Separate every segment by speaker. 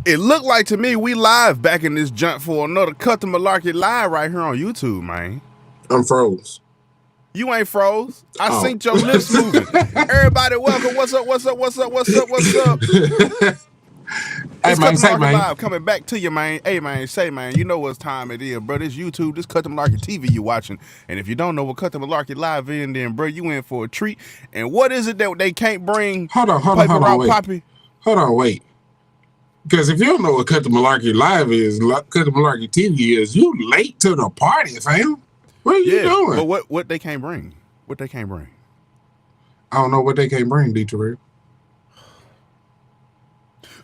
Speaker 1: It looked like to me we live back in this junk for another Cut the Malarkey live right here on YouTube, man.
Speaker 2: I'm froze.
Speaker 1: You ain't froze. I seen your lips moving. Everybody, welcome. What's up? What's up? What's up? What's up? What's up? It's Cut the Malarkey live coming back to you, man. Hey, man, say, man, you know what time it is, bro. This YouTube, this Cut the Malarkey TV you watching. And if you don't know what Cut the Malarkey live is, then, bro, you in for a treat. And what is it that they can't bring?
Speaker 2: Hold on, wait.
Speaker 1: Poppy?
Speaker 2: Hold on, wait. Because if you don't know what Cut the Malarkey Live is, Cut the Malarkey TV is, you late to the party, fam. What are you doing?
Speaker 1: But what they can't bring? What they can't bring?
Speaker 2: I don't know what they can't bring, D-Terrell.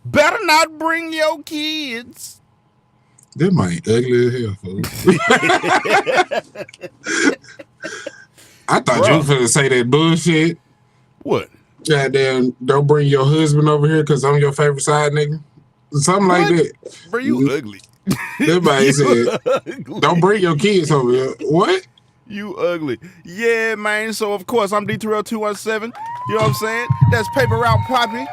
Speaker 1: Better not bring your kids.
Speaker 2: That might ugly as hell, folks. I thought you were going to say that bullshit.
Speaker 1: What?
Speaker 2: Goddamn, don't bring your husband over here because I'm your favorite side nigga. Something like that.
Speaker 1: Bro, you ugly.
Speaker 2: Everybody said, don't bring your kids over here. What?
Speaker 1: You ugly. Yeah, man. So, of course, I'm D-Terrell217. You know what I'm saying? That's Paper Route Poppy.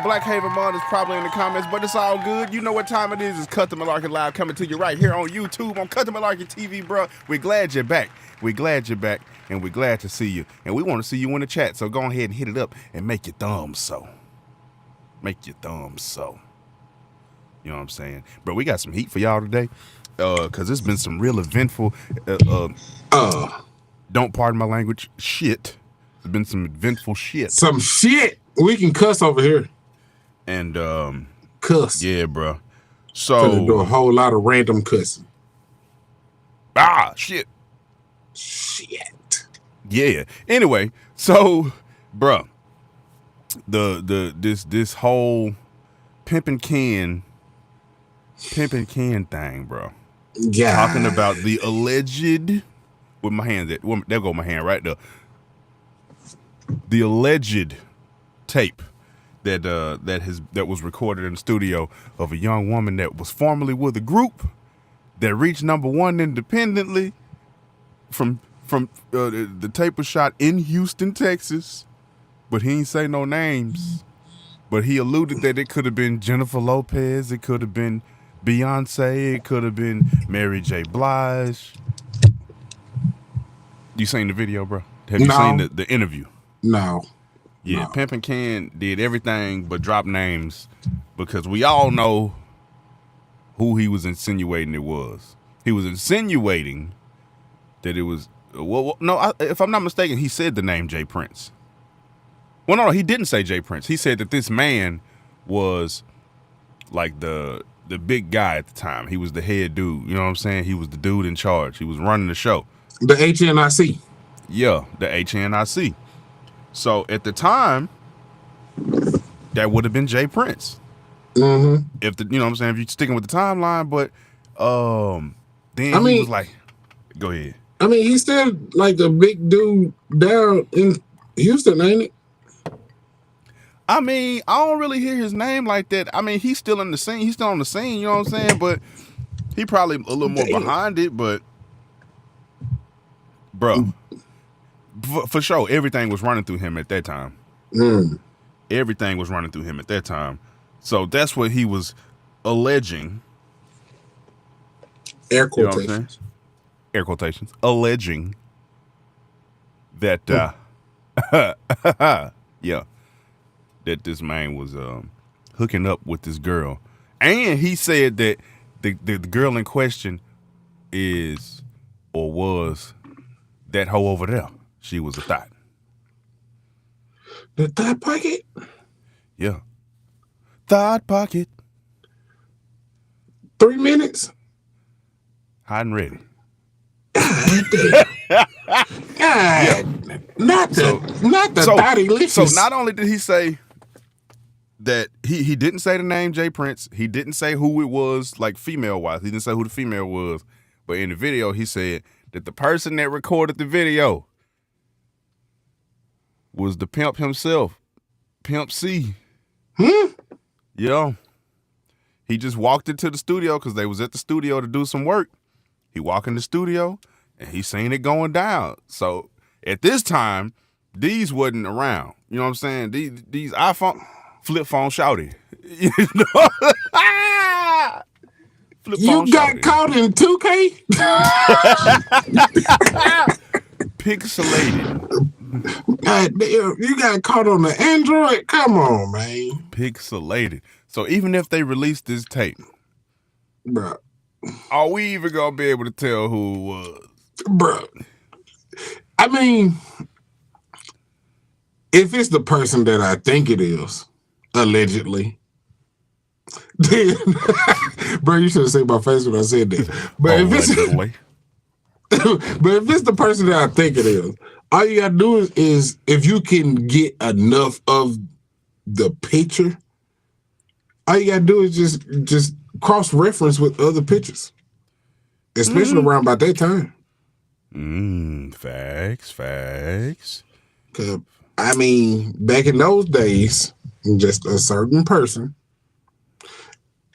Speaker 1: Black Haven Mon is probably in the comments, but it's all good. You know what time it is. It's Cut the Malarkey Live coming to you right here on YouTube on Cut the Malarkey TV, bro. We're glad you're back. We're glad you're back, and we're glad to see you. And we want to see you in the chat, so go ahead and hit it up and make your thumbs so. Make your thumbs so. You know what I'm saying? Bro, we got some heat for y'all today, because it's been some real eventful, don't pardon my language, shit. There's been some eventful shit.
Speaker 2: Some shit. We can cuss over here.
Speaker 1: And
Speaker 2: cuss.
Speaker 1: Yeah, bro. So
Speaker 2: do a whole lot of random cussing.
Speaker 1: Shit.
Speaker 2: Shit.
Speaker 1: Yeah. Anyway, so, bro, this whole pimpin' Ken thing, bro.
Speaker 2: Yeah.
Speaker 1: Talking about the alleged, with my hand there go my hand right there. The alleged tape that was recorded in the studio of a young woman that was formerly with a group that reached #1 independently. From the tape was shot in Houston, Texas, but he ain't say no names. But he alluded that it could have been Jennifer Lopez, it could have been Beyonce, it could have been Mary J. Blige. You seen the video, bro? Have you seen the interview?
Speaker 2: No.
Speaker 1: Yeah, no. Pimpin' Ken did everything but drop names because we all know who he was insinuating it was. He was insinuating that it was, if I'm not mistaken, he said the name Jay Prince. Well, no, he didn't say Jay Prince. He said that this man was like the big guy at the time. He was the head dude. You know what I'm saying? He was the dude in charge. He was running the show.
Speaker 2: The HNIC.
Speaker 1: Yeah, the HNIC. So at the time, that would have been Jay Prince.
Speaker 2: Mm-hmm.
Speaker 1: If you know what I'm saying, if you're sticking with the timeline, but then he was like, go ahead.
Speaker 2: I mean, he's still like a big dude down in Houston, ain't it?
Speaker 1: I mean, I don't really hear his name like that. I mean, he's still in the scene. He's still on the scene, you know what I'm saying? But he probably a little more behind it, but bro, for sure, everything was running through him at that time. Everything was running through him at that time. So that's what he was alleging.
Speaker 2: Air quotations.
Speaker 1: Air quotations. Alleging that, yeah, that this man was hooking up with this girl. And he said that the girl in question is or was that hoe over there. She was a thought.
Speaker 2: The thought pocket?
Speaker 1: Yeah. Thought pocket.
Speaker 2: 3 minutes?
Speaker 1: Hot and ready.
Speaker 2: Not the thotty licious.
Speaker 1: So not only did he say that he didn't say the name Jay Prince, he didn't say who it was, like female-wise. He didn't say who the female was. But in the video, he said that the person that recorded the video was the pimp himself, Pimp C. Yeah. He just walked into the studio because they was at the studio to do some work. He walked in the studio and he seen it going down. So at this time, these wasn't around. You know what I'm saying? These iPhone flip phone shouty. You know? Flip phone
Speaker 2: You got
Speaker 1: shouty.
Speaker 2: caught in 2K?
Speaker 1: Pixelated.
Speaker 2: God damn, you got caught on the Android? Come on, man.
Speaker 1: Pixelated. So even if they release this tape,
Speaker 2: Bro.
Speaker 1: are we even gonna be able to tell who it was?
Speaker 2: Bro. I mean, if it's the person that I think it is, allegedly, then, bro, you should have seen my face when I said that. But
Speaker 1: Allegedly.
Speaker 2: but if it's the person that I think it is, all you gotta do is if you can get enough of the picture, all you gotta do is just cross-reference with other pictures, especially around about that time.
Speaker 1: Facts.
Speaker 2: 'Cause, I mean, back in those days, just a certain person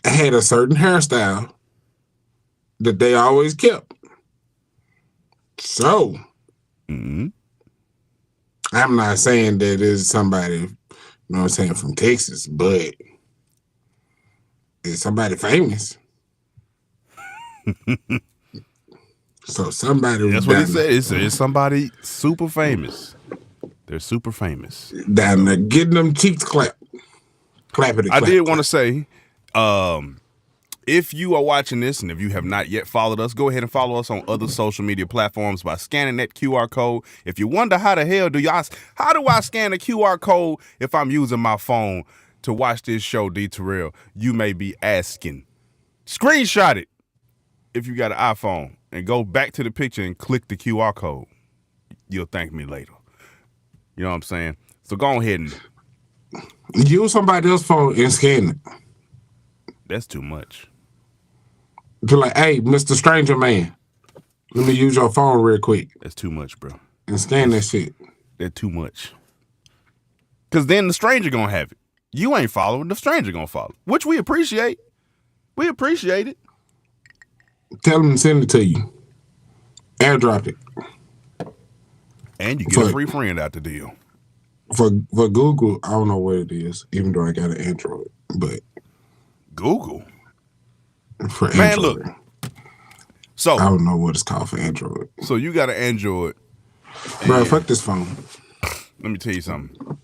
Speaker 2: had a certain hairstyle that they always kept. So, I'm not saying that it's somebody, you know what I'm saying, from Texas, but it's somebody famous. So somebody.
Speaker 1: That's what he said. It's somebody super famous. They're super famous.
Speaker 2: Down there getting them cheeks clapped. Clappity clap.
Speaker 1: I did want to say, if you are watching this and if you have not yet followed us, go ahead and follow us on other social media platforms by scanning that QR code. If you wonder how the hell how do I scan a QR code if I'm using my phone to watch this show, D Terrell, you may be asking. Screenshot it if you got an iPhone and go back to the picture and click the QR code. You'll thank me later. You know what I'm saying? So go ahead and
Speaker 2: use somebody else's phone and scan it.
Speaker 1: That's too much.
Speaker 2: Be like, hey, Mr. Stranger Man, let me use your phone real quick.
Speaker 1: That's too much, bro.
Speaker 2: And scan that shit.
Speaker 1: That's too much. Because then the stranger gonna have it. You ain't following, the stranger gonna follow, which we appreciate. We appreciate it.
Speaker 2: Tell them to send it to you. Airdrop it.
Speaker 1: And you get a free friend out the deal.
Speaker 2: For Google, I don't know what it is, even though I got an Android. But
Speaker 1: Google?
Speaker 2: For Android.
Speaker 1: Man, look. So
Speaker 2: I don't know what it's called for Android.
Speaker 1: So you got an Android.
Speaker 2: Bro, fuck this phone.
Speaker 1: Let me tell you something.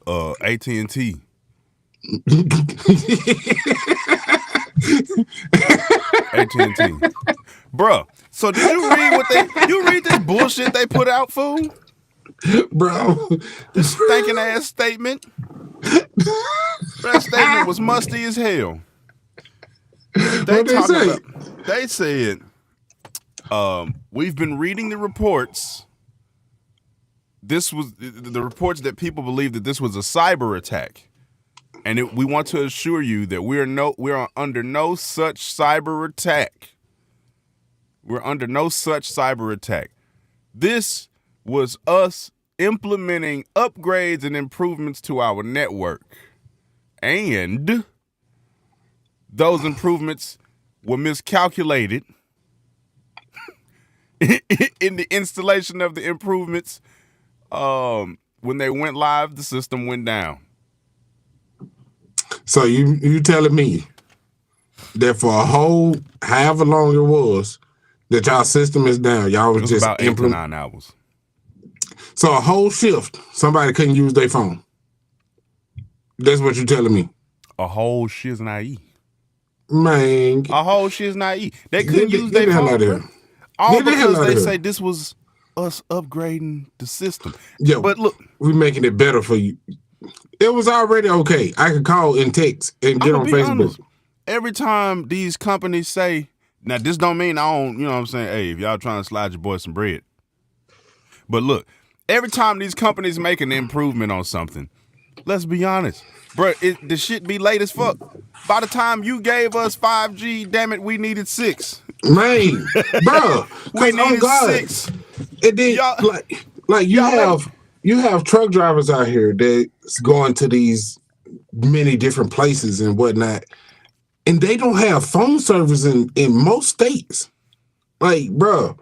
Speaker 1: AT&T. AT&T. Bruh, so did you read this bullshit they put out, fool?
Speaker 2: Bro.
Speaker 1: This stinking ass statement. That statement was musty as hell. They said, we've been reading the reports. This was the reports that people believe that this was a cyber attack. And we want to assure you that we are under no such cyber attack. We're under no such cyber attack. This was us implementing upgrades and improvements to our network. And those improvements were miscalculated. In the installation of the improvements, when they went live, the system went down.
Speaker 2: So you telling me that for a whole however long it was that y'all system is down, y'all was just
Speaker 1: about 8 to 9 hours.
Speaker 2: So a whole shift, somebody couldn't use their phone. That's what you're telling me.
Speaker 1: A whole shiznai.
Speaker 2: Man.
Speaker 1: A whole shiznai. They couldn't use their phone. All because they say this was us upgrading the system.
Speaker 2: Yeah,
Speaker 1: but look,
Speaker 2: we're making it better for you. It was already okay. I could call and text and get on Facebook. Honest.
Speaker 1: Every time these companies say, now this don't mean I don't, you know what I'm saying? Hey, if y'all trying to slide your boy some bread. But look, every time these companies make an improvement on something, let's be honest, bro, the shit be late as fuck. By the time you gave us 5G, damn it, we needed 6.
Speaker 2: Man, bro,
Speaker 1: we needed 6.
Speaker 2: It did like you have truck drivers out here that's going to these many different places and whatnot. And they don't have phone service in most states. Like, bro,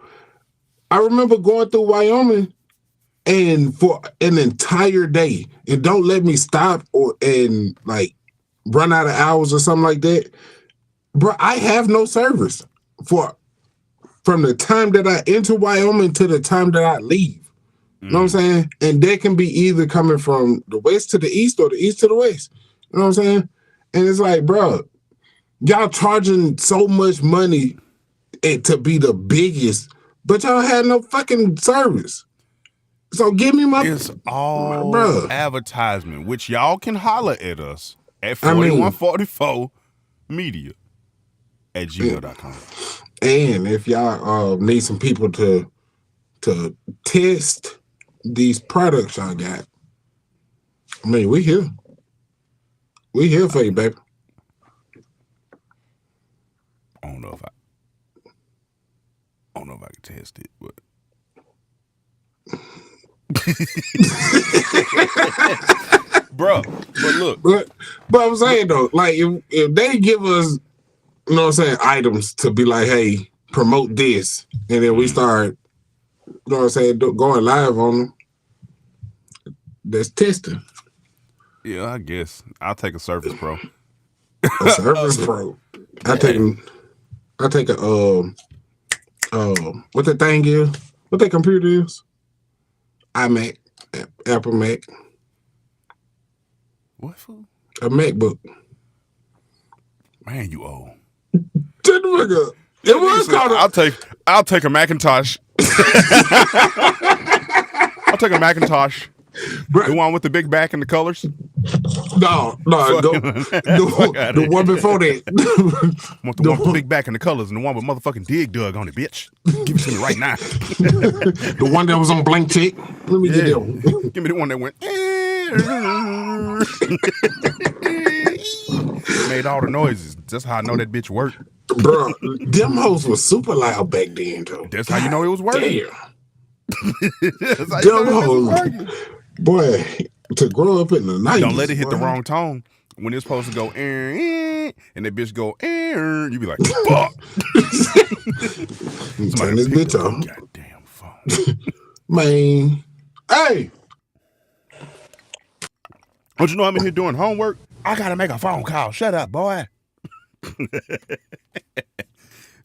Speaker 2: I remember going through Wyoming and for an entire day, and don't let me stop and like run out of hours or something like that. Bro, I have no service from the time that I enter Wyoming to the time that I leave. You know what I'm saying? And that can be either coming from the west to the east or the east to the west. You know what I'm saying? And it's like, bro, y'all charging so much money to be the biggest, but y'all had no fucking service. So give me my...
Speaker 1: It's all
Speaker 2: bro.
Speaker 1: advertisement, which y'all can holler at us at 4144 media at gmail.com.
Speaker 2: And if y'all need some people to test these products I got, I mean, we here. We here for you, baby.
Speaker 1: I don't know if I can test it, but bro, but look.
Speaker 2: But I'm saying though, like if they give us, you know what I'm saying, items to be like, hey, promote this, and then we start, you know what I'm saying, going live on them, that's testing.
Speaker 1: Yeah, I guess I'll take a Surface Pro.
Speaker 2: A Surface Pro. I take a what that thing is? What that computer is? iMac, Apple Mac.
Speaker 1: What fool?
Speaker 2: A MacBook.
Speaker 1: Man, you old.
Speaker 2: It was called.
Speaker 1: I'll take a Macintosh. I'll take a Macintosh. The one with the big back and the colors?
Speaker 2: No, the one before that.
Speaker 1: Want the one with the big back and the colors and the one with motherfucking Dig Dug on it, bitch. Give it to me right now.
Speaker 2: The one that was on blank check. Let me get that one.
Speaker 1: Give me the one that went. Made all the noises. That's how I know that bitch worked.
Speaker 2: Bro, them hoes was super loud back then, though.
Speaker 1: That's how you know it was working.
Speaker 2: Damn. Them hoes. Boy, to grow up in the 90s.
Speaker 1: Don't let it hit the wrong tone. When it's supposed to go, and that bitch go, you be like, fuck.
Speaker 2: Turn this bitch on.
Speaker 1: Goddamn phone.
Speaker 2: Man. Hey.
Speaker 1: Don't you know I'm in here doing homework? I gotta make a phone call. Shut up, boy.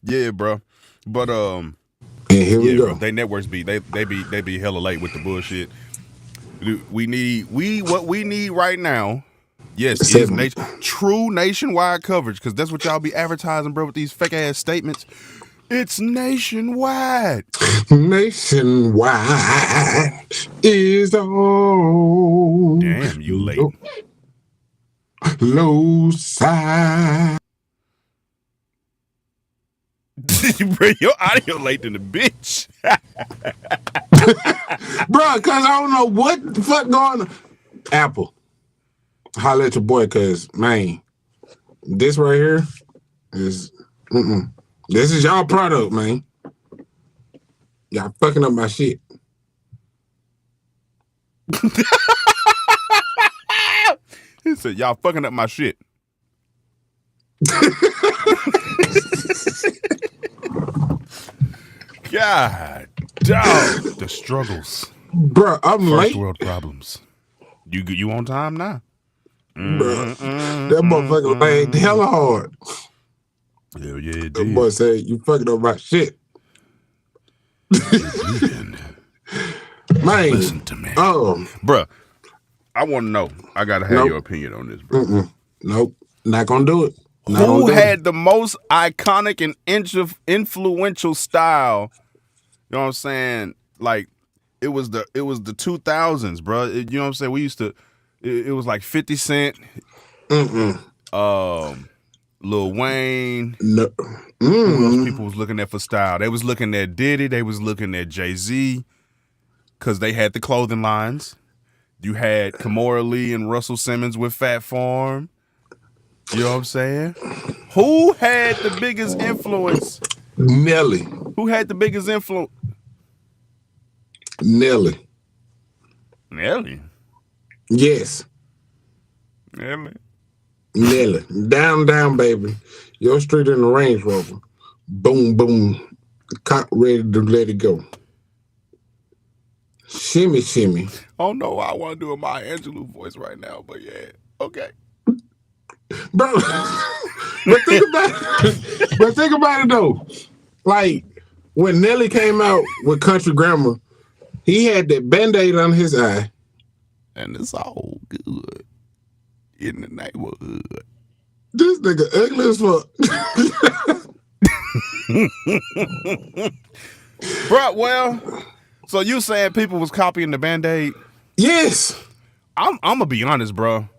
Speaker 1: Yeah, bro. But
Speaker 2: and here we go.
Speaker 1: Bro, they networks be hella late with the bullshit. What we need right now, yes, is true nationwide coverage, because that's what y'all be advertising, bro, with these fake ass statements. It's nationwide.
Speaker 2: Nationwide is on.
Speaker 1: Damn, you late.
Speaker 2: Low side.
Speaker 1: Bro, your audio late than the bitch.
Speaker 2: Bro, because I don't know what the fuck going on. Apple, holla at your boy, because, man, this right here is, this is y'all product, man. Y'all fucking up my shit.
Speaker 1: He said, y'all fucking up my shit. God, dog, the struggles.
Speaker 2: Bro, I'm
Speaker 1: First
Speaker 2: late.
Speaker 1: world problems. You on time now?
Speaker 2: Bro, that motherfucker lagged hella hard.
Speaker 1: Hell yeah, it
Speaker 2: That
Speaker 1: did.
Speaker 2: boy said, you fucking up my shit. Man.
Speaker 1: Listen to me. Bruh, I want to know. I got to have your opinion on this, bro.
Speaker 2: Nope. Not going to do it.
Speaker 1: Who had the most iconic and influential style? You know what I'm saying? Like, it was the 2000s, bro. You know what I'm saying? We used to, it was like 50 Cent, Lil Wayne.
Speaker 2: No.
Speaker 1: Who else people was looking at for style? They was looking at Diddy. They was looking at Jay-Z, because they had the clothing lines. You had Kimora Lee and Russell Simmons with Fat Farm. You know what I'm saying? Who had the biggest influence?
Speaker 2: Nelly.
Speaker 1: Who had the biggest influence?
Speaker 2: Nelly.
Speaker 1: Nelly.
Speaker 2: Yes.
Speaker 1: Nelly.
Speaker 2: Nelly. Down, baby. Your street in the Range Rover. Boom, boom. Cock ready to let it go. Shimmy, shimmy.
Speaker 1: Oh no, I want to do a Maya Angelou voice right now, but yeah, okay.
Speaker 2: Bro, but think about it. But think about it though. Like when Nelly came out with Country Grammar, he had that Band-Aid on his eye.
Speaker 1: And it's all good in the neighborhood.
Speaker 2: This nigga ugly as fuck.
Speaker 1: Bro, well, so you saying people was copying the Band-Aid?
Speaker 2: Yes.
Speaker 1: I'm gonna be honest, bro.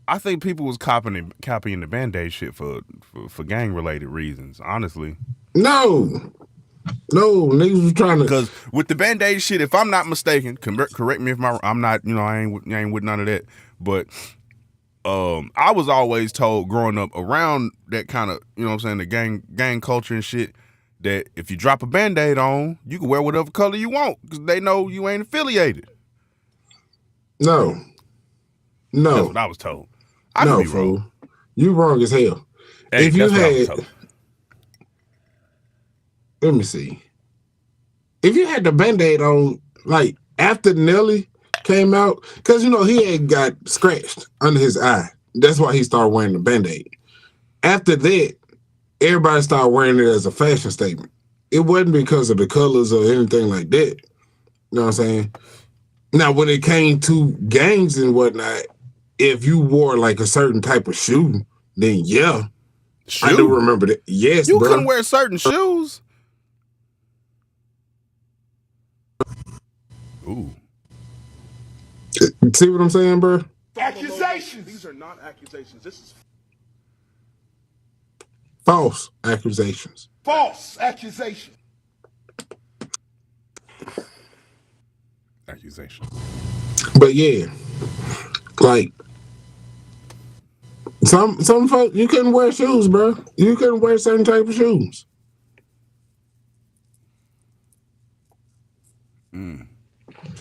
Speaker 1: I think people was copying the Band-Aid shit for gang related reasons. Honestly,
Speaker 2: no, niggas was trying to.
Speaker 1: Because with the Band-Aid shit, if I'm not mistaken, correct me if I'm not. I ain't with none of that. But I was always told growing up around that kind of, what I'm saying, the gang culture and shit, that if you drop a Band-Aid on, you can wear whatever color you want because they know you ain't affiliated.
Speaker 2: No.
Speaker 1: That's what I was told. I
Speaker 2: could
Speaker 1: be
Speaker 2: fool.
Speaker 1: wrong.
Speaker 2: You wrong as hell.
Speaker 1: Hey,
Speaker 2: if you
Speaker 1: what I was told.
Speaker 2: Let me see. If you had the Band-Aid on, like, after Nelly came out, because, he had got scratched under his eye. That's why he started wearing the Band-Aid. After that, everybody started wearing it as a fashion statement. It wasn't because of the colors or anything like that. You know what I'm saying? Now, when it came to gangs and whatnot, if you wore like a certain type of shoe, then yeah. Shoe? I do remember that. Yes,
Speaker 1: you
Speaker 2: bro.
Speaker 1: couldn't wear certain shoes. Ooh.
Speaker 2: See what I'm saying, bro?
Speaker 3: Accusations.
Speaker 1: These are not accusations. This is
Speaker 2: false accusations.
Speaker 3: False accusation.
Speaker 1: Accusation.
Speaker 2: But yeah, like some folks, you couldn't wear shoes, bro. You couldn't wear certain type of shoes.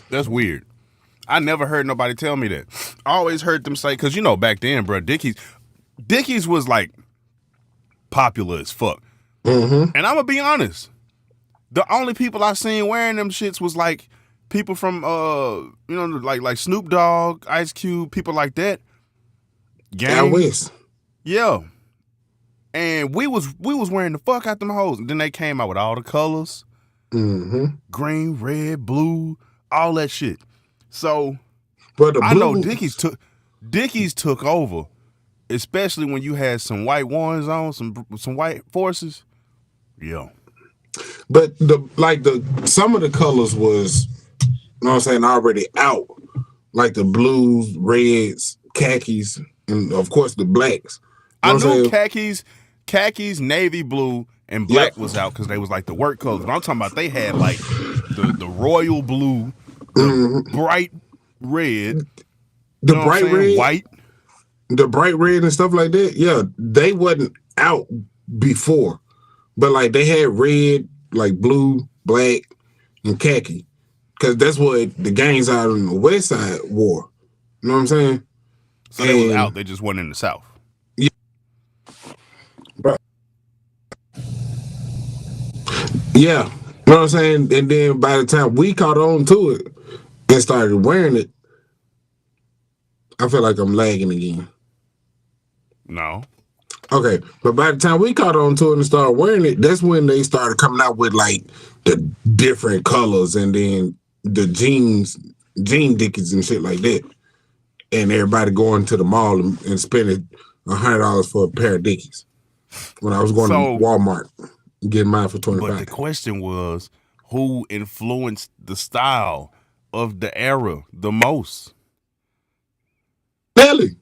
Speaker 1: That's weird. I never heard nobody tell me that. I always heard them say, because back then, bro, Dickies was like popular as fuck.
Speaker 2: Mm-hmm.
Speaker 1: And I'm gonna be honest, the only people I seen wearing them shits was like people from like Snoop Dogg, Ice Cube, people like that.
Speaker 2: Out west.
Speaker 1: Yeah. And we was wearing the fuck out them hoes. And then they came out with all the colors.
Speaker 2: Mm-hmm.
Speaker 1: Green, red, blue, all that shit. So
Speaker 2: I
Speaker 1: know Dickies took over, especially when you had some white ones on, some white forces. Yeah.
Speaker 2: But some of the colors was, what I'm saying, already out. Like the blues, reds, khakis, and of course the blacks.
Speaker 1: I knew khakis, navy blue, and black was out because they was like the work colors. But I'm talking about they had like the royal blue, the bright red,
Speaker 2: the bright red,
Speaker 1: white,
Speaker 2: the bright red and stuff like that. Yeah, they wasn't out before, but like they had red, like blue, black, and khaki, because that's what the gangs out on the west side wore. You know what I'm saying?
Speaker 1: So they was out. They just weren't in the south.
Speaker 2: Yeah, bro. Yeah, you know what I'm saying? And then by the time we caught on to it and started wearing it, I feel like I'm lagging again.
Speaker 1: No.
Speaker 2: Okay, but by the time we caught on to it and started wearing it, that's when they started coming out with like the different colors and then the jean dickies and shit like that. And everybody going to the mall and spending $100 for a pair of dickies. When I was going to Walmart, getting mine for $25.
Speaker 1: But the question was, who influenced the style of the era the most?
Speaker 2: Nelly.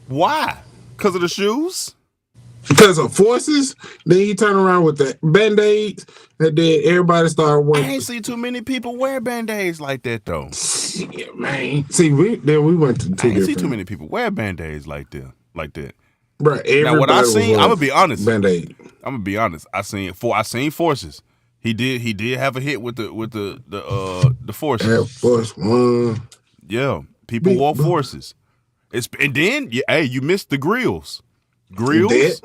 Speaker 1: Why? Because of the shoes?
Speaker 2: Because of forces. Then he turned around with the Band-Aids, and then everybody started wearing.
Speaker 1: I ain't see too many people wear Band-Aids like that though.
Speaker 2: Yeah, man. See, we went to two.
Speaker 1: I ain't see too many people wear Band-Aids like that.
Speaker 2: Bro,
Speaker 1: now what I seen, I'm gonna be honest.
Speaker 2: Band-Aid.
Speaker 1: I'm gonna be honest. I seen forces. He did have a hit with the forces.
Speaker 2: Air Force One.
Speaker 1: Yeah, people wore forces. And then, hey, you missed the grills. Grills.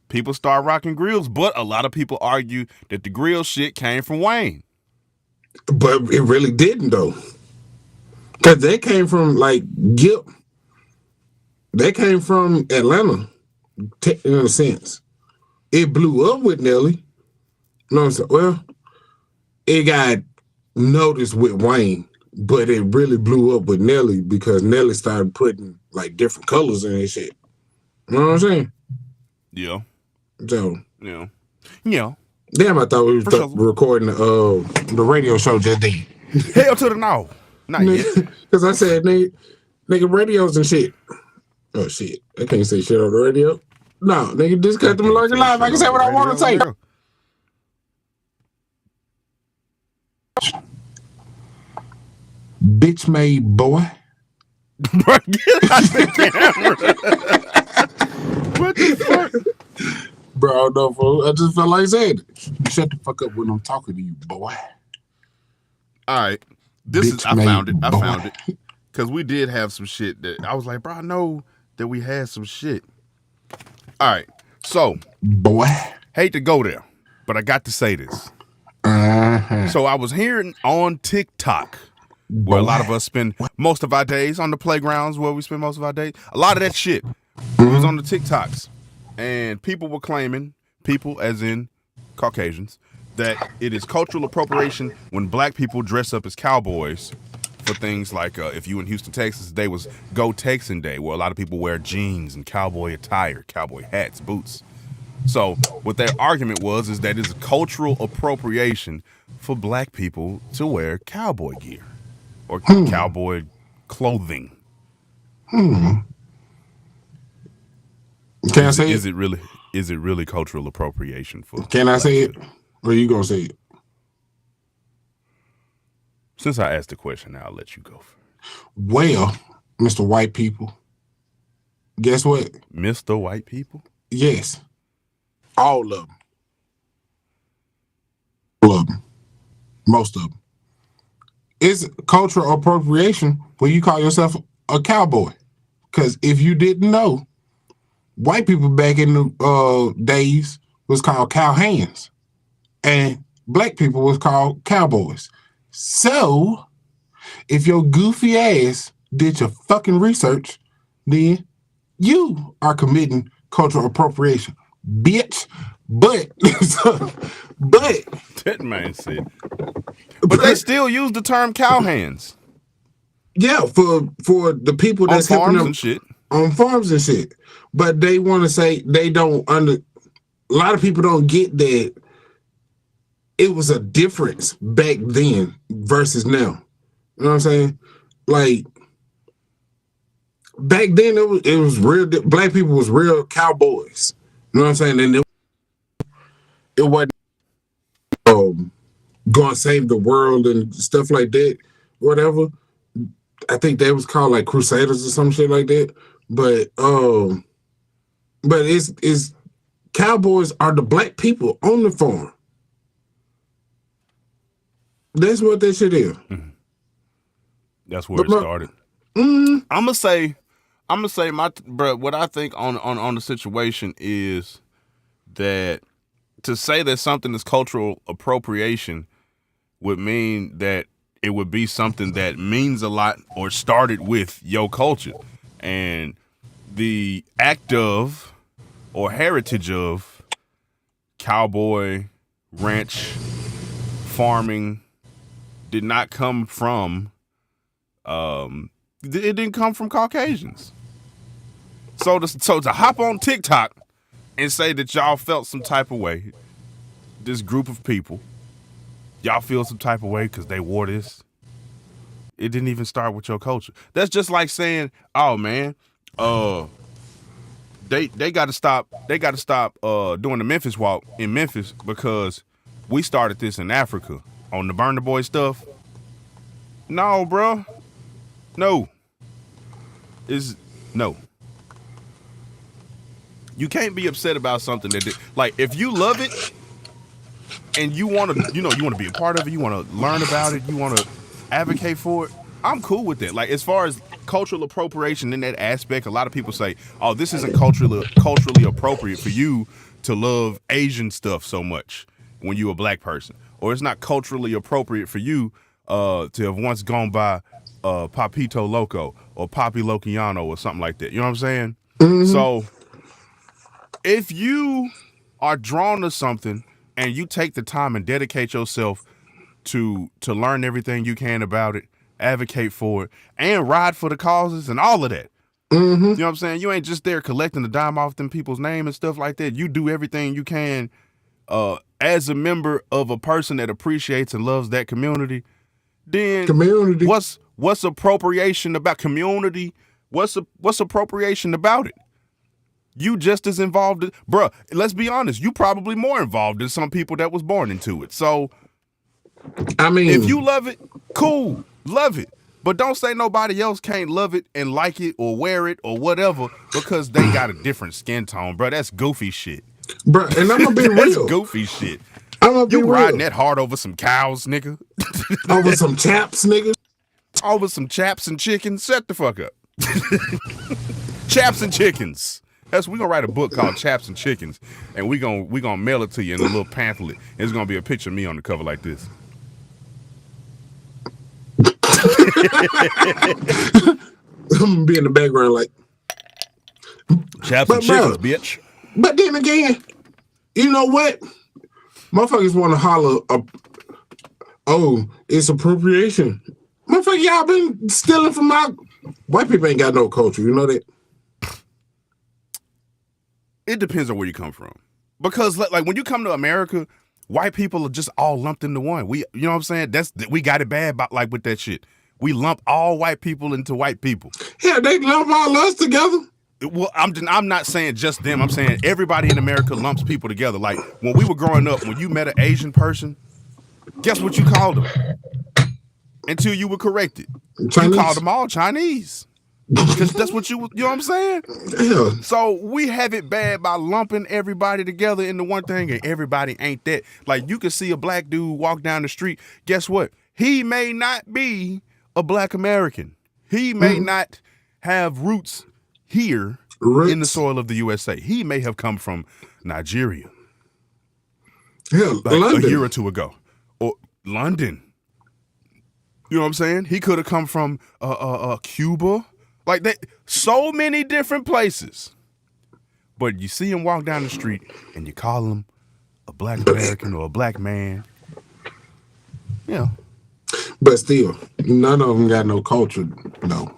Speaker 1: People start rocking grills, but a lot of people argue that the grill shit came from Wayne.
Speaker 2: But it really didn't, though. Because they came from, like, Gip. They came from Atlanta, in a sense. It blew up with Nelly. You know what I'm saying? Well, it got noticed with Wayne, but it really blew up with Nelly because Nelly started putting, like, different colors in his shit. You know what I'm saying?
Speaker 1: Yeah.
Speaker 2: So.
Speaker 1: Yeah. Yeah.
Speaker 2: Damn, I thought we was recording the radio show just then.
Speaker 1: Hell to the no. Not yet.
Speaker 2: Because I said, nigga, radios and shit. Oh, shit. I can't say shit on the radio. No, nigga, just cut them Malarkey Live. I can say what I want to say. Bitch made boy.
Speaker 1: Bro, get out the camera. What the fuck?
Speaker 2: Bro, I don't know, fool. I just felt like saying it. Shut the fuck up when I'm talking to you, boy.
Speaker 1: All right. I found it. Because we did have some shit that I was like, bro, I know that we had some shit. All right. So,
Speaker 2: boy.
Speaker 1: Hate to go there, but I got to say this. So I was hearing on TikTok, where a lot of us spend most of our days on the playgrounds, where we spend most of our days. A lot of that shit was on the TikToks. And people were claiming, people as in Caucasians, that it is cultural appropriation when black people dress up as cowboys for things like, if you in Houston, Texas, today was Go Texan Day, where a lot of people wear jeans and cowboy attire, cowboy hats, boots. So what their argument was is that it's cultural appropriation for black people to wear cowboy gear or cowboy clothing.
Speaker 2: Can I say
Speaker 1: is it really cultural appropriation for?
Speaker 2: Can I say it? Or you gonna say it?
Speaker 1: Since I asked the question, I'll let you go.
Speaker 2: Well, Mr. White People, guess what?
Speaker 1: Mr. White People?
Speaker 2: Yes. All of them. All of them. Most of them. It's cultural appropriation when you call yourself a cowboy. Because if you didn't know, white people back in the days was called cowhands, and black people was called cowboys. So, if your goofy ass did your fucking research, then you are committing cultural appropriation, bitch. But
Speaker 1: that man said, but they still use the term cowhands.
Speaker 2: Yeah, for the people that's
Speaker 1: on
Speaker 2: helping
Speaker 1: farms
Speaker 2: them
Speaker 1: and shit.
Speaker 2: On farms and shit. But they want to say they don't a lot of people don't get that it was a difference back then versus now. You know what I'm saying? Like back then it was real black people was real cowboys. You know what I'm saying? And it wasn't going to save the world and stuff like that, whatever. I think that was called like Crusaders or some shit like that. But it's cowboys are the black people on the farm. That's what that shit is.
Speaker 1: That's where it started. I'm gonna say what I think on the situation is that to say that something is cultural appropriation would mean that it would be something that means a lot or started with your culture. And the act of or heritage of cowboy, ranch, farming did not come from, it didn't come from Caucasians. So to hop on TikTok and say that y'all felt some type of way, this group of people, y'all feel some type of way because they wore this. It didn't even start with your culture. That's just like saying, "Oh man, they got to stop. They got to stop doing the Memphis Walk in Memphis because we started this in Africa on the Burna Boy stuff." No, bro. No. No. You can't be upset about something that like if you love it and you want to, you want to be a part of it, you want to learn about it, you want to advocate for it. I'm cool with that. Like as far as cultural appropriation in that aspect. A lot of people say, "Oh, this isn't culturally appropriate for you to love Asian stuff so much when you're a black person, or it's not culturally appropriate for you to have once gone by Papito Loco or Papi Lociano or something like that." You know what I'm saying?
Speaker 2: Mm-hmm.
Speaker 1: So if you are drawn to something and you take the time and dedicate yourself to learn everything you can about it, advocate for it, and ride for the causes and all of that.
Speaker 2: Mm-hmm.
Speaker 1: You know what I'm saying? You ain't just there collecting the dime off them people's name and stuff like that. You do everything you can as a member of a person that appreciates and loves that community. Then
Speaker 2: Community.
Speaker 1: What's appropriation about community? What's appropriation about it? You just as involved, bruh. Let's be honest. You probably more involved than some people that was born into it. So,
Speaker 2: I mean,
Speaker 1: if you love it, cool, love it. But don't say nobody else can't love it and like it or wear it or whatever because they got a different skin tone, bro. That's goofy shit.
Speaker 2: bro, and I'm gonna be
Speaker 1: That's
Speaker 2: real.
Speaker 1: goofy shit.
Speaker 2: I'm gonna be
Speaker 1: You
Speaker 2: real.
Speaker 1: riding that hard over some cows, nigga.
Speaker 2: Over some chaps, nigga.
Speaker 1: Over some chaps and chickens. Shut the fuck up. Chaps and chickens. We gonna write a book called Chaps and Chickens, and we gonna mail it to you in a little pamphlet. It's gonna be a picture of me on the cover like this.
Speaker 2: I'm gonna be in the background like
Speaker 1: Chaps and chickens, bitch.
Speaker 2: But then again, you know what? Motherfuckers want to holler, oh, it's appropriation. Motherfucker, y'all been stealing from my... White people ain't got no culture, you know that?
Speaker 1: It depends on where you come from. Because like when you come to America, white people are just all lumped into one. You know what I'm saying? We got it bad like with that shit. We lump all white people into white people.
Speaker 2: Yeah, they lump all us together.
Speaker 1: Well, I'm not saying just them. I'm saying everybody in America lumps people together. Like when we were growing up, when you met an Asian person, guess what you called them? Until you were corrected.
Speaker 2: Chinese?
Speaker 1: You called them all Chinese. Because that's what you know what I'm saying?
Speaker 2: Yeah.
Speaker 1: So we have it bad by lumping everybody together into one thing, and everybody ain't that. Like you can see a black dude walk down the street. Guess what? He may not be a black American. He may not have roots here in the soil of the USA. He may have come from Nigeria.
Speaker 2: Hell,
Speaker 1: like
Speaker 2: London.
Speaker 1: a year or two ago. Or London. You know what I'm saying? He could have come from Cuba. Like that, so many different places. But you see him walk down the street and you call him a black American or a black man. Yeah.
Speaker 2: But still, none of them got no culture, no.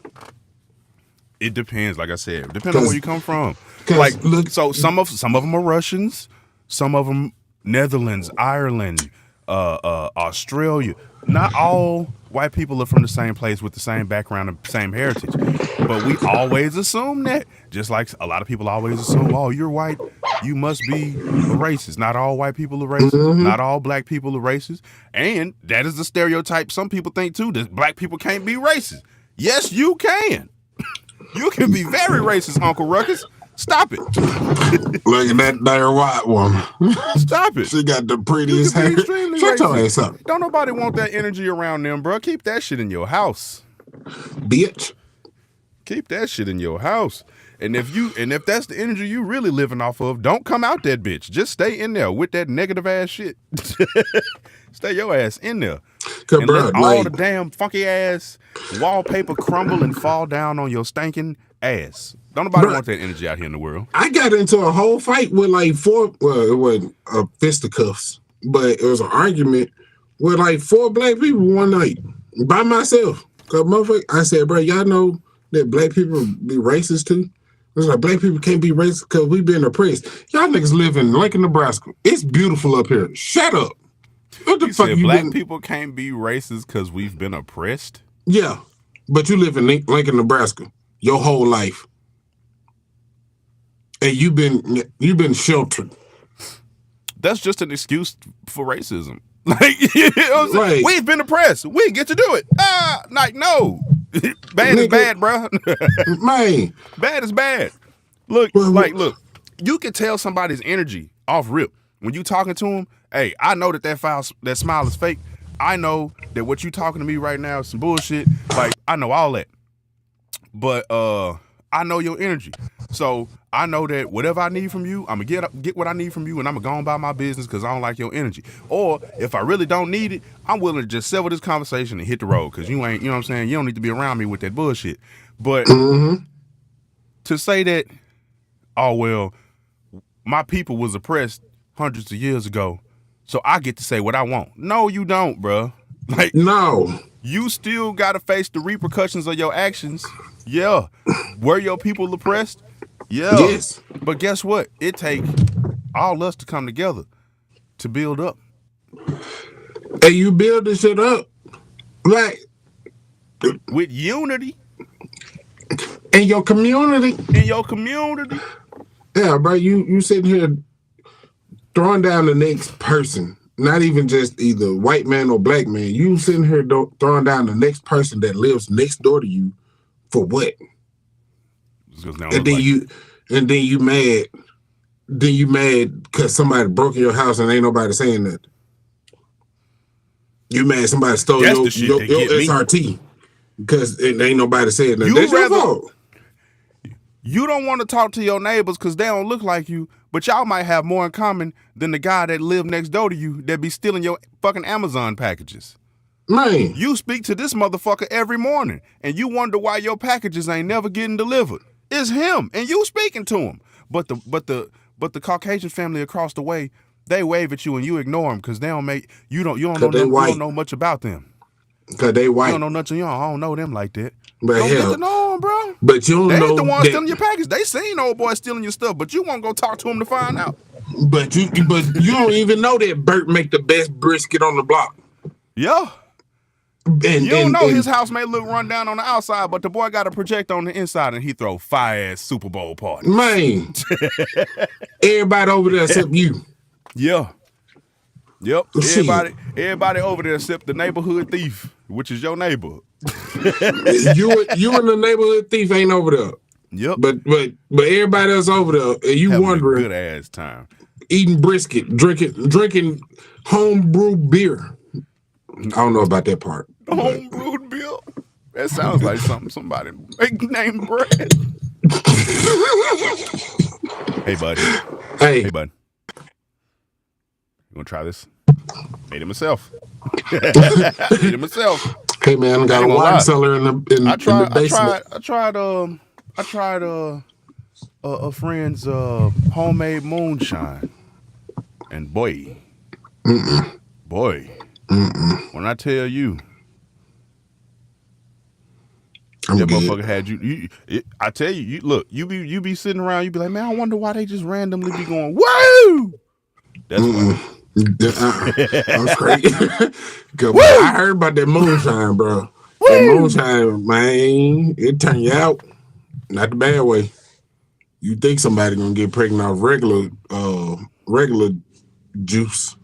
Speaker 1: It depends, like I said. Depends on where you come from.
Speaker 2: Like, look,
Speaker 1: so some of them are Russians, some of them Netherlands, Ireland, Australia. Not all white people are from the same place with the same background and same heritage. But we always assume that. Just like a lot of people always assume, oh, you're white, you must be a racist. Not all white people are racist. Mm-hmm. Not all black people are racist. And that is the stereotype some people think too, that black people can't be racist. Yes, you can. You can be very racist, Uncle Ruckus. Stop it.
Speaker 2: Look at that there white woman.
Speaker 1: Stop it.
Speaker 2: She got the prettiest hair. Shut your ass up.
Speaker 1: Don't nobody want that energy around them, bro. Keep that shit in your house.
Speaker 2: Bitch.
Speaker 1: Keep that shit in your house. And if that's the energy you really living off of, don't come out that bitch. Just stay in there with that negative ass shit. Stay your ass in there. And let all the damn funky ass wallpaper crumble and fall down on your stinking ass. Don't nobody want that energy out here in the world.
Speaker 2: I got into a whole fight with like it wasn't fisticuffs, but it was an argument with like 4 black people one night by myself. Cause motherfucker, I said, bro, y'all know that black people be racist too? It's like black people can't be racist because we been oppressed. Y'all niggas live in Lincoln, Nebraska. It's beautiful up here. Shut up. What the fuck
Speaker 1: said black people can't be racist because we've been oppressed?
Speaker 2: Yeah, but you live in Lincoln, Nebraska your whole life. And you've been sheltered.
Speaker 1: That's just an excuse for racism. Like, you know what I'm saying? Right. We've been oppressed. We get to do it. Like, no. Bad is bad, bro.
Speaker 2: Man.
Speaker 1: Bad is bad. Look, look, you can tell somebody's energy off rip. When you talking to them, hey, I know that smile is fake. I know that what you talking to me right now is some bullshit. Like, I know all that. But I know your energy. So I know that whatever I need from you, I'm gonna get what I need from you, and I'm gonna go on about my business because I don't like your energy. Or if I really don't need it, I'm willing to just sever this conversation and hit the road because you ain't, you know what I'm saying? You don't need to be around me with that bullshit. But to say that, oh well, my people was oppressed hundreds of years ago, so I get to say what I want. No, you don't, bro. Like,
Speaker 2: No.
Speaker 1: you still gotta face the repercussions of your actions. Yeah. Were your people oppressed? Yeah.
Speaker 2: Yes.
Speaker 1: But guess what? It takes all us to come together to build up.
Speaker 2: And you build this shit up like
Speaker 1: With unity
Speaker 2: in your community.
Speaker 1: in your community.
Speaker 2: Yeah, bro. You sitting here throwing down the next person. Not even just either white man or black man. You sitting here throwing down the next person that lives next door to you for what? And then you mad. Then you mad because somebody broke in your house and ain't nobody saying that. You mad somebody stole your SRT because it ain't nobody saying that. That's your fault.
Speaker 1: You don't want to talk to your neighbors because they don't look like you, but y'all might have more in common than the guy that lived next door to you that be stealing your fucking Amazon packages.
Speaker 2: Man.
Speaker 1: You speak to this motherfucker every morning, and you wonder why your packages ain't never getting delivered. It's him, and you speaking to him. But the Caucasian family across the way, they wave at you and you ignore them because they don't make you don't know much about them.
Speaker 2: Because they white.
Speaker 1: You don't know nothing. I don't know them like that.
Speaker 2: But
Speaker 1: don't get to know them, bro.
Speaker 2: But you don't
Speaker 1: they
Speaker 2: know
Speaker 1: ain't the ones
Speaker 2: that,
Speaker 1: stealing your package. They seen old boy stealing your stuff, but you won't go talk to him to find out.
Speaker 2: But you don't even know that Bert make the best brisket on the block.
Speaker 1: Yeah. You don't know his house may look run down on the outside, but the boy got a projector on the inside and he throw fire-ass Super Bowl parties.
Speaker 2: Man. Everybody over there except you.
Speaker 1: Yeah. Yep. Everybody over there except the neighborhood thief, which is your neighbor.
Speaker 2: you and the neighborhood thief ain't over there.
Speaker 1: Yep.
Speaker 2: But everybody else over there, and you
Speaker 1: having
Speaker 2: wondering,
Speaker 1: a good ass time,
Speaker 2: eating brisket, drinking homebrew beer. I don't know about that part.
Speaker 1: Homebrewed beer. That sounds like somebody named Brad. Hey, buddy. Hey, bud. You wanna try this? Made it myself.
Speaker 2: Hey man, I got a wine cellar in the basement.
Speaker 1: I tried a friend's homemade moonshine, and boy, when I tell you, that motherfucker had you. I tell you, look, you be sitting around, you be like, man, I wonder why they just randomly be going, woo. That's why.
Speaker 2: I'm crazy. I heard about that moonshine, bro. Woo! That moonshine, man, it turn you out. Not the bad way. You think somebody gonna get pregnant off regular juice.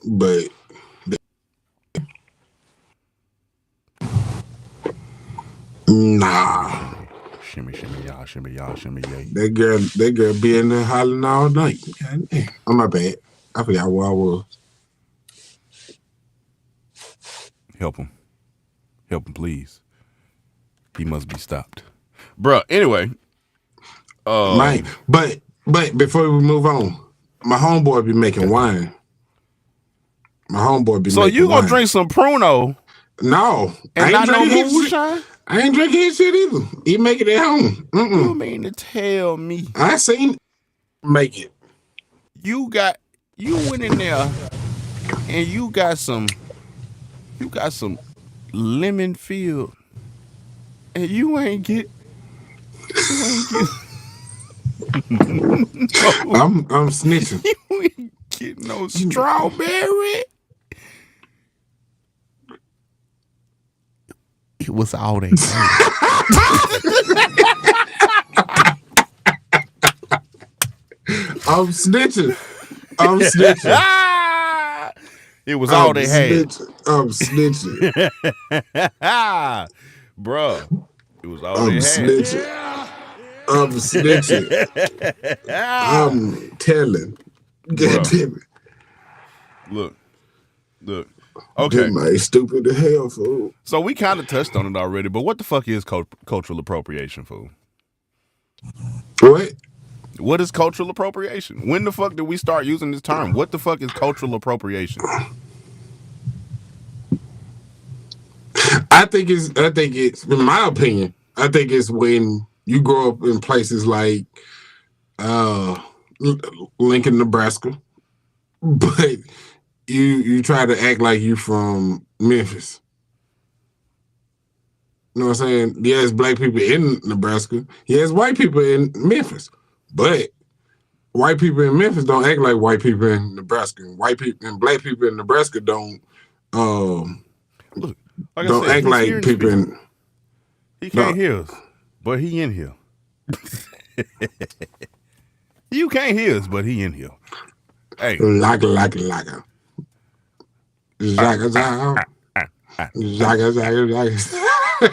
Speaker 2: But nah.
Speaker 1: Shimmy, y'all, yay.
Speaker 2: That girl be in there hollering all night. Oh, my bad. I forgot where I was.
Speaker 1: Help him, please. He must be stopped, bruh. Anyway,
Speaker 2: man. But before we move on, my homeboy be making wine.
Speaker 1: So you gonna drink some Pruno?
Speaker 2: No,
Speaker 1: and not no moonshine.
Speaker 2: I ain't drinking his shit either. He make it at home.
Speaker 1: You mean to tell me?
Speaker 2: I seen make it.
Speaker 1: You went in there and you got some lemon field, and you ain't get.
Speaker 2: I'm snitching.
Speaker 1: You ain't get no strawberry. It was all they had.
Speaker 2: I'm snitching.
Speaker 1: It was all they had.
Speaker 2: I'm snitching.
Speaker 1: Bruh. It was all they had.
Speaker 2: I'm snitching. I'm telling. God damn it.
Speaker 1: Look. Okay.
Speaker 2: man, stupid as hell, fool.
Speaker 1: So we kind of touched on it already, but what the fuck is cultural appropriation, fool?
Speaker 2: What?
Speaker 1: What is cultural appropriation? When the fuck did we start using this term? What the fuck is cultural appropriation?
Speaker 2: I think it's, in my opinion, I think it's when you grow up in places like Lincoln, Nebraska, but you try to act like you from Memphis. You know what I'm saying? Yes, black people in Nebraska. Yes, white people in Memphis. But white people in Memphis don't act like white people in Nebraska. White people and black people in Nebraska don't
Speaker 1: Look, like
Speaker 2: don't
Speaker 1: I said,
Speaker 2: act like people in.
Speaker 1: He can't hear us, but he in here. You can't hear us, but he in here. Hey.
Speaker 2: Like. Zaga, zaga. Zaga, zaga, zaga.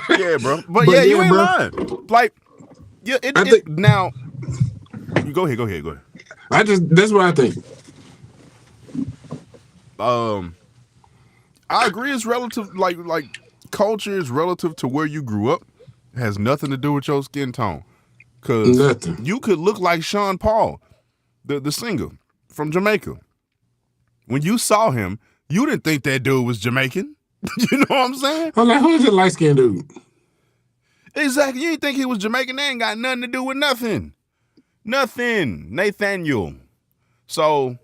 Speaker 1: Yeah, bro. But yeah, you ain't
Speaker 2: bro.
Speaker 1: lying. Like, yeah, now. You go ahead.
Speaker 2: That's what I think.
Speaker 1: I agree. It's relative. Like culture is relative to where you grew up. It has nothing to do with your skin tone. Cause you could look like Sean Paul, the singer from Jamaica. When you saw him, you didn't think that dude was Jamaican. You know what I'm saying?
Speaker 2: I'm like, who's the light skinned dude?
Speaker 1: Exactly. You didn't think he was Jamaican. They ain't got nothing to do with nothing. Nothing. Nathaniel. So,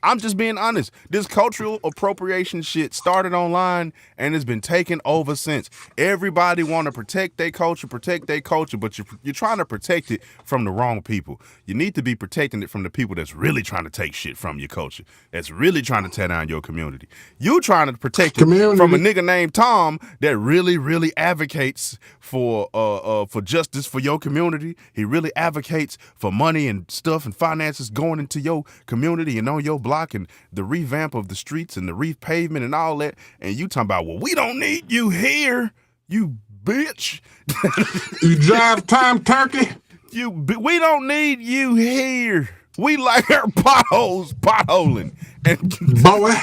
Speaker 1: I'm just being honest. This cultural appropriation shit started online and it's been taken over since. Everybody want to protect their culture, but you're trying to protect it from the wrong people. You need to be protecting it from the people that's really trying to take shit from your culture, that's really trying to tear down your community. You trying to protect it from a nigga named Tom that really, really advocates for justice for your community. He really advocates for money and stuff and finances going into your community and on your block and the revamp of the streets and the repavement and all that. And you talking about, well, we don't need you here, you bitch.
Speaker 2: You drive time turkey?
Speaker 1: We don't need you here. We like our potholing. And
Speaker 2: boy,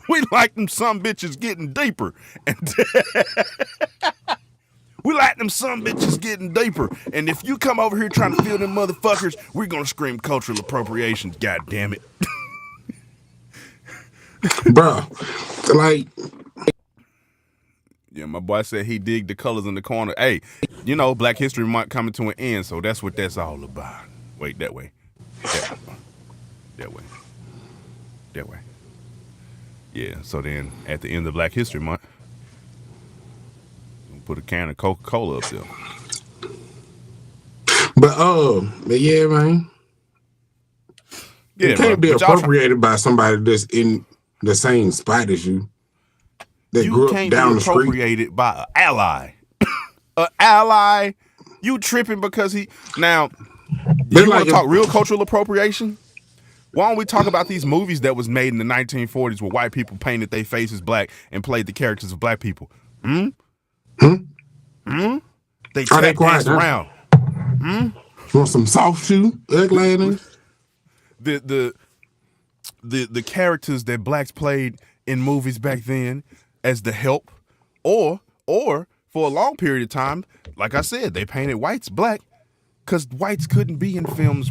Speaker 1: we like them some bitches getting deeper. And we like them some bitches getting deeper. And if you come over here trying to fill them motherfuckers, we're gonna scream cultural appropriation, god damn it.
Speaker 2: bro, like,
Speaker 1: yeah, my boy said he dig the colors in the corner. Hey, you know, Black History Month coming to an end, so that's what that's all about. Wait, that way. That way. Yeah, so then at the end of Black History Month, we'll put a can of Coca-Cola up there.
Speaker 2: But yeah, man.
Speaker 1: Yeah,
Speaker 2: it can't be appropriated by somebody that's in the same spot as you. That
Speaker 1: you
Speaker 2: grew up
Speaker 1: can't
Speaker 2: down
Speaker 1: be
Speaker 2: the street.
Speaker 1: appropriated by an ally. An ally, you tripping because he now. You want to talk real cultural appropriation? Why don't we talk about these movies that was made in the 1940s where white people painted their faces black and played the characters of black people? They tap danced around.
Speaker 2: Want some soft shoe?
Speaker 1: The characters that blacks played in movies back then as the help, or for a long period of time, like I said, they painted whites black because whites couldn't be in films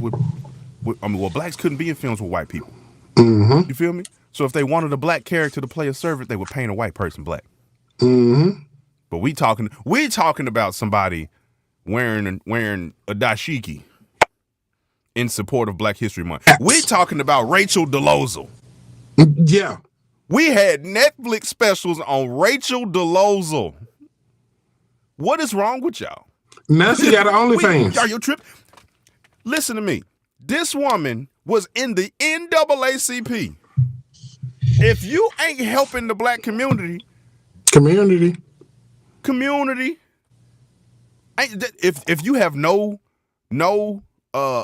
Speaker 1: blacks couldn't be in films with white people.
Speaker 2: Mm-hmm.
Speaker 1: You feel me? So if they wanted a black character to play a servant, they would paint a white person black.
Speaker 2: Mm-hmm.
Speaker 1: But we talking about somebody wearing a dashiki in support of Black History Month. We talking about Rachel Dolezal.
Speaker 2: Yeah.
Speaker 1: We had Netflix specials on Rachel Dolezal. What is wrong with y'all?
Speaker 2: Now she got her OnlyFans.
Speaker 1: Are you tripping? Listen to me. This woman was in the NAACP. If you ain't helping the black community, if you have no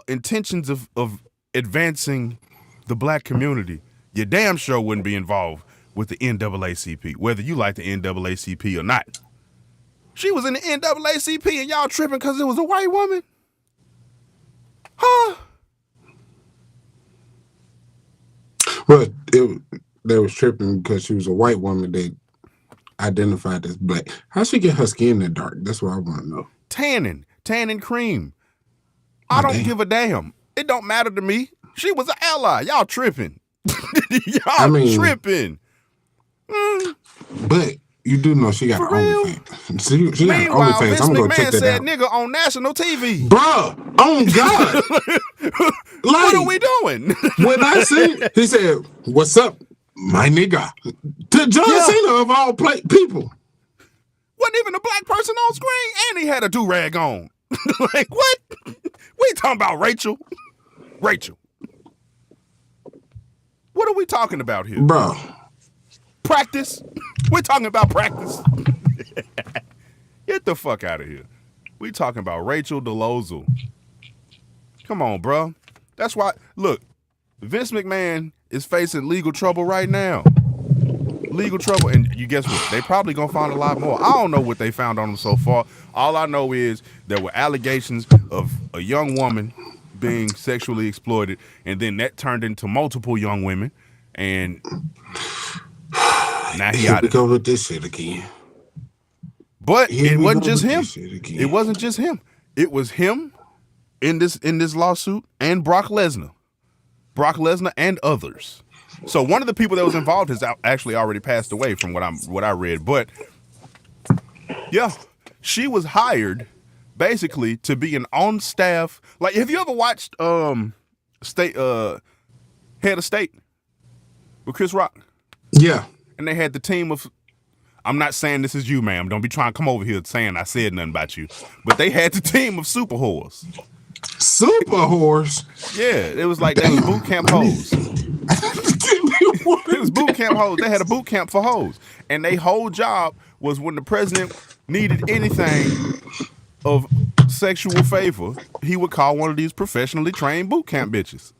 Speaker 1: intentions of advancing the black community, you damn sure wouldn't be involved with the NAACP, whether you like the NAACP or not. She was in the NAACP and y'all tripping because it was a white woman? Huh?
Speaker 2: But they was tripping because she was a white woman that identified as black. How she get her skin that dark? That's what I want to know.
Speaker 1: Tanning cream. I don't
Speaker 2: damn.
Speaker 1: give a damn. It don't matter to me. She was an ally. Y'all tripping. Y'all tripping.
Speaker 2: But you do know she got
Speaker 1: For real?
Speaker 2: OnlyFans. She got
Speaker 1: Meanwhile,
Speaker 2: OnlyFans.
Speaker 1: Vince
Speaker 2: I'm gonna go
Speaker 1: McMahon
Speaker 2: check that
Speaker 1: said
Speaker 2: out.
Speaker 1: nigga on national TV.
Speaker 2: Bruh, oh God.
Speaker 1: What are we doing?
Speaker 2: When I see, he said, "What's up, my nigga?" To John Cena of all people.
Speaker 1: Wasn't even a black person on screen, and he had a do-rag on. Like, what? We talking about Rachel? Rachel. What are we talking about here?
Speaker 2: Bro.
Speaker 1: Practice? We're talking about practice. Get the fuck out of here. We talking about Rachel Dolezal. Come on, bro. That's why, look, Vince McMahon is facing legal trouble right now. Legal trouble, and you guess what? They probably gonna find a lot more. I don't know what they found on him so far. All I know is there were allegations of a young woman being sexually exploited, and then that turned into multiple young women, and now he out
Speaker 2: We
Speaker 1: of
Speaker 2: go with this shit again.
Speaker 1: But it wasn't just him.
Speaker 2: It
Speaker 1: wasn't just him. It was him in this lawsuit and Brock Lesnar and others. So one of the people that was involved has actually already passed away from what I read. But yeah, she was hired basically to be an on staff. Like, have you ever watched Head of State with Chris Rock?
Speaker 2: Yeah.
Speaker 1: And they had the team of, I'm not saying this is you, ma'am. Don't be trying to come over here saying I said nothing about you. But they had the team of super whores.
Speaker 2: Super whores?
Speaker 1: Yeah, it was like they was boot camp hoes. It was boot camp hoes. They had a boot camp for hoes. And their whole job was when the president needed anything of sexual favor, he would call one of these professionally trained boot camp bitches.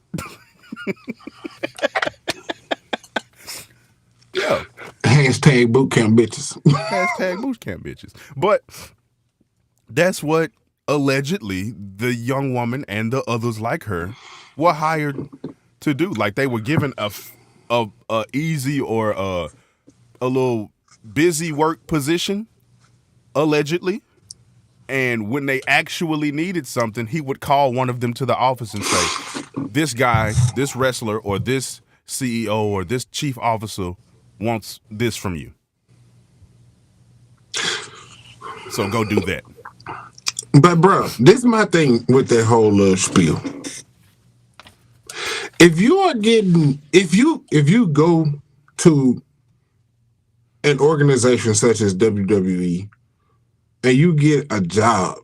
Speaker 1: Yeah.
Speaker 2: Hashtag boot camp bitches.
Speaker 1: Hashtag boot camp bitches. But that's what allegedly the young woman and the others like her were hired to do. Like, they were given a easy or a little busy work position, allegedly. And when they actually needed something, he would call one of them to the office and say, this guy, this wrestler, or this CEO, or this chief officer wants this from you. So go do that.
Speaker 2: But bro, this is my thing with that whole little spiel. If you go to an organization such as WWE and you get a job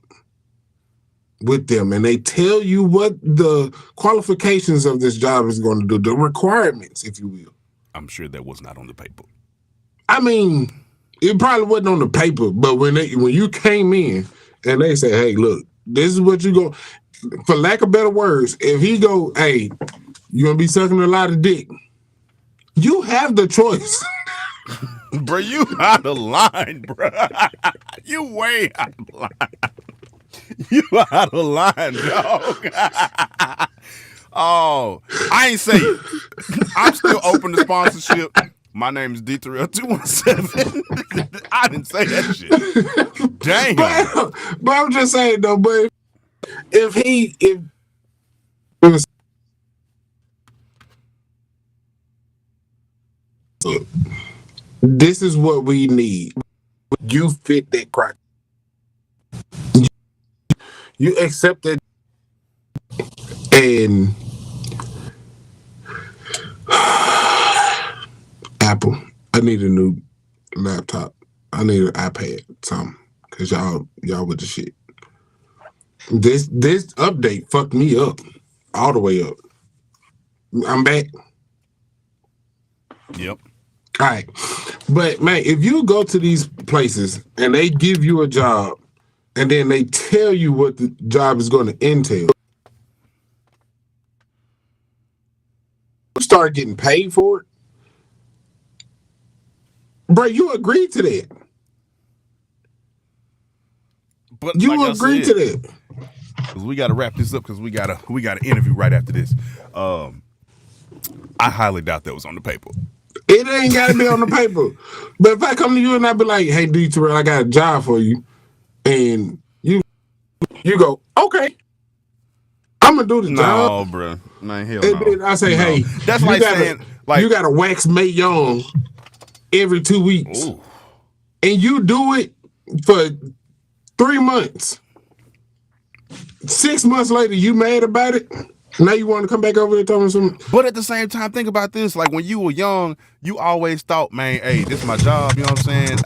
Speaker 2: with them and they tell you what the qualifications of this job is going to do, the requirements, if you will.
Speaker 1: I'm sure that was not on the paper.
Speaker 2: I mean, it probably wasn't on the paper, but when you came in and they say, hey, look, this is what you go, for lack of better words, if he go, hey, you're going to be sucking a lot of dick, you have the choice.
Speaker 1: Bro, you out of line, bro. You way out of line. You out of line, dog. Oh, I ain't say it. I'm still open to sponsorship. My name is D3L217. I didn't say that shit. Damn.
Speaker 2: But I'm just saying though, but if this is what we need, you fit that criteria. You accept it, and Apple, I need a new laptop. I need an iPad, something, because y'all with the shit. This update fucked me up all the way up. I'm back.
Speaker 1: Yep.
Speaker 2: All right. But man, if you go to these places and they give you a job and then they tell you what the job is going to entail, you start getting paid for it. Bro, you agreed to that.
Speaker 1: But
Speaker 2: you
Speaker 1: like
Speaker 2: agreed to that.
Speaker 1: Because we got to wrap this up because we got an interview right after this. I highly doubt that was on the paper.
Speaker 2: It ain't got to be on the paper. But if I come to you and I be like, hey, D. Terrell, I got a job for you, and you go, okay, I'm going to do the job.
Speaker 1: No, bro. No, hell
Speaker 2: And
Speaker 1: no.
Speaker 2: then I say,
Speaker 1: No.
Speaker 2: hey,
Speaker 1: That's like saying, like,
Speaker 2: you got to wax Mae Young every 2 weeks.
Speaker 1: ooh.
Speaker 2: And you do it for 3 months. 6 months later, you mad about it? Now you want to come back over here and tell me something?
Speaker 1: But at the same time, think about this. Like, when you were young, you always thought, man, hey, this is my job. You know what I'm saying?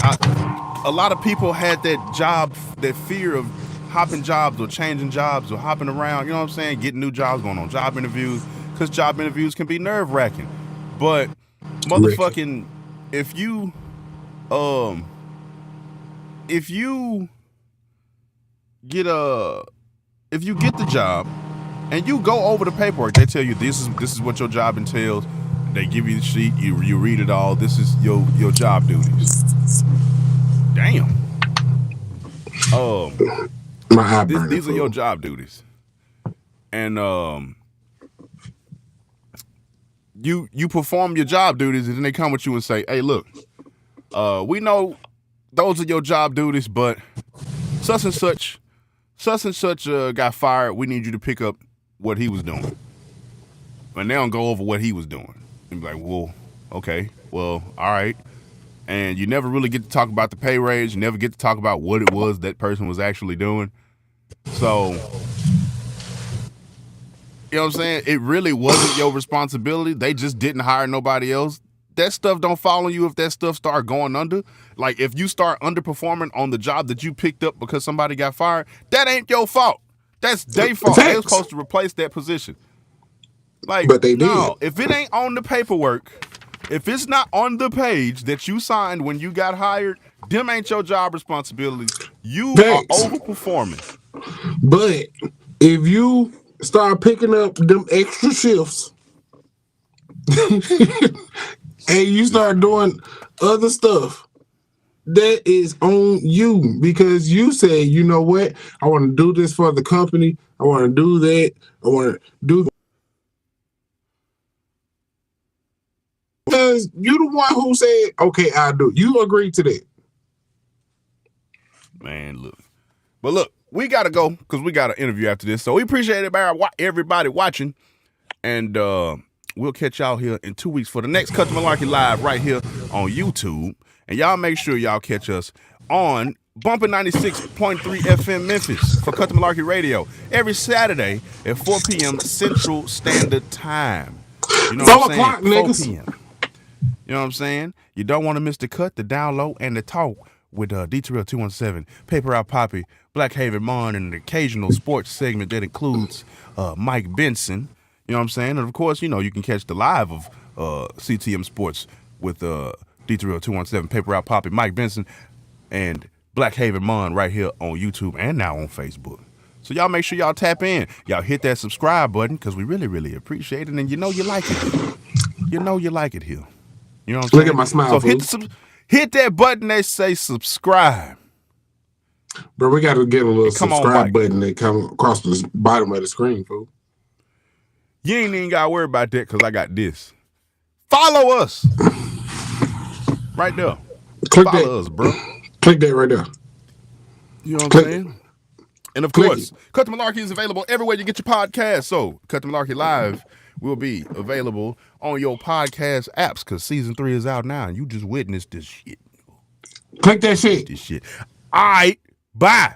Speaker 1: A lot of people had that job, that fear of hopping jobs or changing jobs or hopping around. You know what I'm saying? Getting new jobs, going on job interviews. Because job interviews can be nerve-wracking. But, motherfucking, if you get the job and you go over the paperwork, they tell you this is what your job entails. They give you the sheet, you read it all. This is your job duties. Damn. These are your job duties. And you perform your job duties, and then they come with you and say, hey, look, we know those are your job duties, but such and such got fired. We need you to pick up what he was doing. And they don't go over what he was doing. And be like, well, okay, well, all right. And you never really get to talk about the pay raise. You never get to talk about what it was that person was actually doing. So, you know what I'm saying? It really wasn't your responsibility. They just didn't hire nobody else. That stuff don't follow you if that stuff start going under. Like, if you start underperforming on the job that you picked up because somebody got fired, that ain't your fault. That's their fault. They were supposed to replace that position. Like,
Speaker 2: but they
Speaker 1: no,
Speaker 2: did.
Speaker 1: if it ain't on the paperwork, if it's not on the page that you signed when you got hired, them ain't your job responsibility. You are overperforming.
Speaker 2: But if you start picking up them extra shifts and you start doing other stuff, that is on you, because you say, you know what, I want to do this for the company. I want to do that. I want to do. Because you the one who said, okay, I'll do it. You agreed to that.
Speaker 1: Man, look. But look, we got to go because we got an interview after this. So we appreciate everybody watching. And we'll catch y'all here in 2 weeks for the next Cut to Malarkey Live right here on YouTube. And y'all make sure y'all catch us on Bumpin' 96.3 FM Memphis for Cut to Malarkey Radio every Saturday at 4 p.m. Central Standard Time. You know what I'm saying? 4 p.m. You know what I'm saying? You don't want to miss the cut, the download, and the talk with D. Terrell 217, Paper Out Poppy, Black Haven Mon, and an occasional sports segment that includes Mike Benson. You know what I'm saying? And of course, you know, you can catch the live of CTM Sports with D. Terrell 217, Paper Out Poppy, Mike Benson, and Black Haven Mon right here on YouTube and now on Facebook. So y'all make sure y'all tap in. Y'all hit that subscribe button because we really, really appreciate it. And you know you like it here. You know you like it here. You know what I'm saying?
Speaker 2: Look at my smile.
Speaker 1: So hit that button that say subscribe.
Speaker 2: Bro, we got to get a little subscribe button that come across the bottom of the screen, fool.
Speaker 1: You ain't even got to worry about that because I got this. Follow us. Right there. Follow us, bro.
Speaker 2: Click that right there.
Speaker 1: You know what I'm saying? And of course, Cut the Malarkey is available everywhere you get your podcast. So Cut the Malarkey Live will be available on your podcast apps because season 3 is out now and you just witnessed this shit.
Speaker 2: Click that shit.
Speaker 1: This shit. All right. Bye.